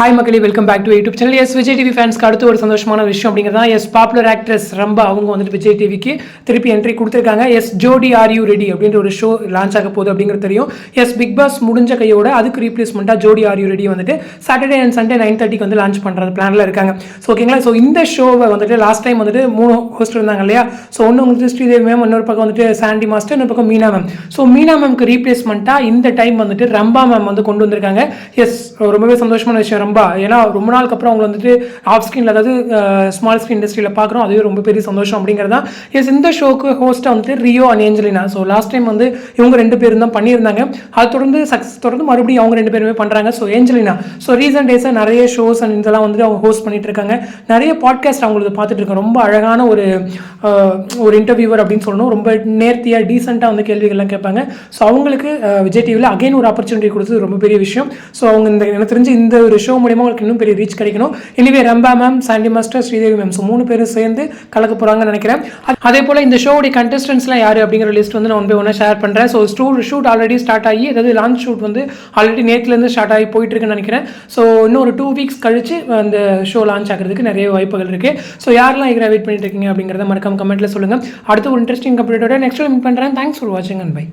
Hi மக்களே, welcome back to YouTube channel. Yes Vijay TV ஃபேன்ஸ்க்கு அடுத்து ஒரு சந்தோஷமான விஷயம் அப்படிங்கிறதா எஸ் பாப்புலர் ஆக்ட்ரஸ் ரம்பா அவங்க வந்துட்டு விஜய் டிவிக்கு திருப்பி என்ட்ரி கொடுத்துருக்காங்க. எஸ் ஜோடி ஆர் யூ ரெடி அப்படின்ற ஒரு ஷோ லான்ச் ஆக போகுது அப்படிங்கிறது தெரியும். எஸ் பிக் பாஸ் முடிஞ்ச கையோட அதுக்கு ரீப்ளேஸ்மெண்ட்டாக ஜோடி ஆர் யூ ரெடி வந்துட்டு சாட்டர்டே அண்ட் சண்டே 9:30 வந்து லான்ச் பண்ணுறது பிளானில் இருக்காங்க. ஸோ ஓகேங்களா. ஸோ இந்த ஷோவை வந்துட்டு லாஸ்ட் டைம் வந்துட்டு 3 ஹோஸ்ட் இருந்தாங்க இல்லையா. ஸோ ஒன்று வந்துட்டு ஸ்ரீதேவி மேம், இன்னொரு பக்கம் வந்துட்டு சாண்டி மாஸ்டர், இன்னொரு பக்கம் மீனா மேம். ஸோ மீனா மேம்க்கு ரீப்ளேஸ்மெண்ட்டாக இந்த டைம் வந்துட்டு ரம்பா மேம் வந்து கொண்டு வந்திருக்காங்க. எஸ் ரொம்பவே சந்தோஷமான விஷயம் ரம்பா. ஏன்னா ரொம்ப நாளுக்கு அப்புறம் அவங்க வந்துட்டு ஆஃப் ஸ்க்ரீனில், அதாவது ஸ்மால் ஸ்க்ரீன் இண்டஸ்ட்ரியில் பார்க்குறோம். அதுவே ரொம்ப பெரிய சந்தோஷம் அப்படிங்கிறதா. எஸ் இந்த ஷோக்கு ஹோஸ்ட்டாக வந்துட்டு Rio and Angelina. So last time வந்து இவங்க 2 பேரும் தான் பண்ணியிருந்தாங்க. அது தொடர்ந்து மறுபடியும் அவங்க 2 பேருமே பண்ணுறாங்க. ஸோ ஏஞ்சலினா ரீசன்ட் டேஸாக நிறைய ஷோஸ் அண்ட் இதெல்லாம் வந்துட்டு அவங்க ஹோஸ்ட் பண்ணிட்டு இருக்காங்க. நிறைய பாட்காஸ்ட் அவங்களுக்கு பார்த்துட்டு இருக்கோம். ரொம்ப அழகான ஒரு இன்டர்வியூவர் அப்படின்னு சொல்லணும். ரொம்ப நேர்த்தியாக டீசெண்டாக வந்து கேள்விகள்லாம் கேட்பாங்க. ஸோ அவங்களுக்கு விஜய் டிவியில் அகைன் ஒரு ஆப்பர்ச்சுனிட்டி கொடுத்தது ரொம்ப பெரிய விஷயம். ஸோ அவங்க எனக்கு தெரிஞ்சு இந்த ஒரு ஷோ மூலியமாக அவங்களுக்கு இன்னும் பெரிய ரீச் கிடைக்கணும். Anyway Rambha ma'am, Sandy master, Sridevi ma'am, so 3 பேரும் சேர்ந்து கலக்க போகிறாங்கன்னு நினைக்கிறேன். அதே போல் இந்த ஷோடைய கண்டஸ்டன்ஸ்லாம் யார் அப்படிங்கிற லிஸ்ட் வந்து நான் ஒன்று ஷேர் பண்ணுறேன். ஸோ ஷூட் ஆல்ரெடி ஸ்டார்ட் ஆகி, அதாவது லான்ச் ஷூட் வந்து ஆல்ரெடி நேற்றுலேருந்து ஸ்டார்ட் ஆகி போயிட்டு இருக்குன்னு நினைக்கிறேன். ஸோ இன்னும் ஒரு 2 வீக்ஸ் கழிச்சு அந்த ஷோ லான்ச் ஆகிறதுக்கு நிறைய வாய்ப்புகள் இருக்குது. ஸோ யாரெல்லாம் இதில் வெயிட் பண்ணிட்டு இருக்கீங்க அப்படிங்கிறத மறக்காம கமெண்ட்டில் சொல்லுங்கள். அடுத்த ஒரு இன்ட்ரெஸ்டிங் அப்டேட்டோட நெக்ஸ்ட் மீட் பண்ணுறேன். தேங்க்ஸ் ஃபார் வாட்சிங் அண்ட் பை.